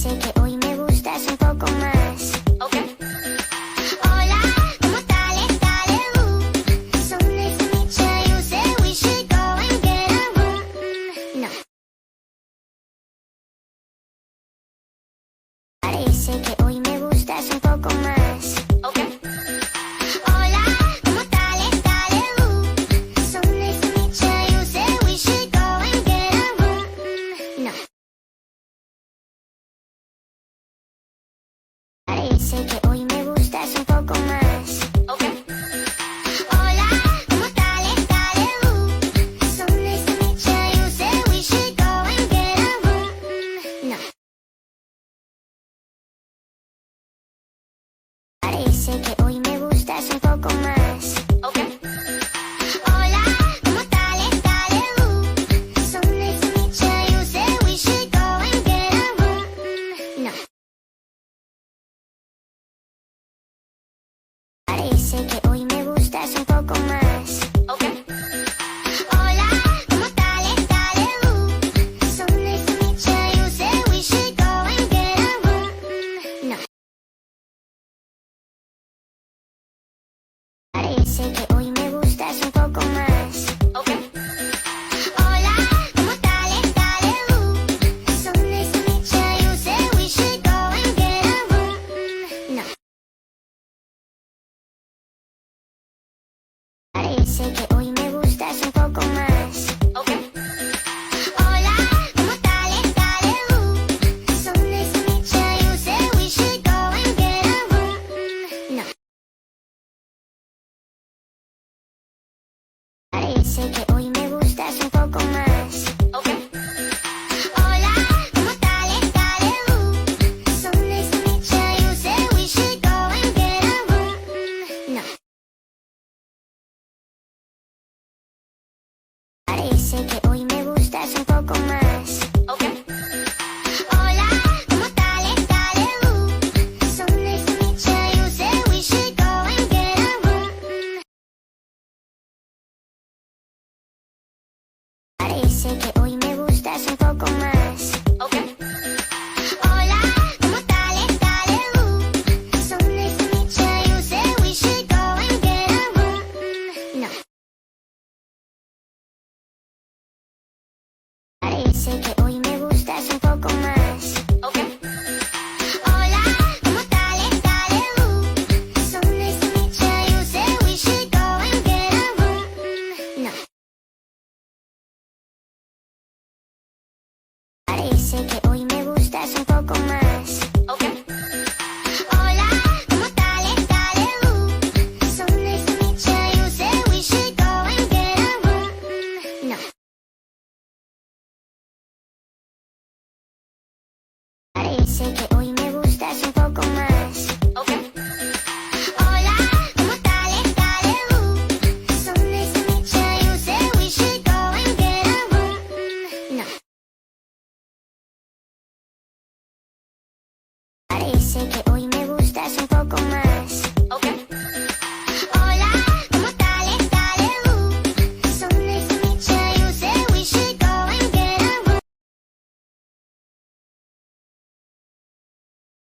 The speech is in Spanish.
Parece que hoy me gustas un poco más. Okay. Hola, ¿cómo tal? So nice to meet you. You said we should go and get a room. No. Parece que hoy me gustas un poco más. Okay. Hola, ¿cómo tal? So nice to meet you. You said we should go and get a room. No. Parece que hoy me gustas un poco más. Okay. Hola, ¿cómo tal? So nice to meet you. You said we should go and get a room. No. Parece que hoy me gustas un poco más. Okay. Hola, ¿cómo tal? So nice to meet you. You said we should go and get a room. No. Parece que hoy me gustas un poco más. Okay. Hola, ¿cómo tal? So nice to meet you. You said we should go and get a room. No. Parece que hoy me gustas un poco más. Okay. Hola, ¿cómo tal? So nice to meet you. You said we should go and get a room. No. Parece que hoy me gustas un poco más. Okay. Hola, ¿cómo tal? So nice to meet you. You said we should go and get a room. No. Parece que hoy me gustas un poco más. Okay. Hola, ¿cómo tal? So nice to meet you. You said we should go and get a room. No. Parece que hoy me gustas un poco más. Okay. Hola, ¿cómo tal? So nice to meet you. You said we should go and get a room. Parece que hoy me gustas un poco más. Okay. Hola, ¿cómo tal? So nice to meet you. You said we should go and get a room. No. Parece que hoy me gustas un poco más. Okay. Hola, ¿cómo tal? So nice to meet you. You said we should go and get a room. No. Parece que hoy me gustas un poco más. Okay. Hola, ¿cómo tal? So nice to meet you. You said we should go and get a room. No. Parece que hoy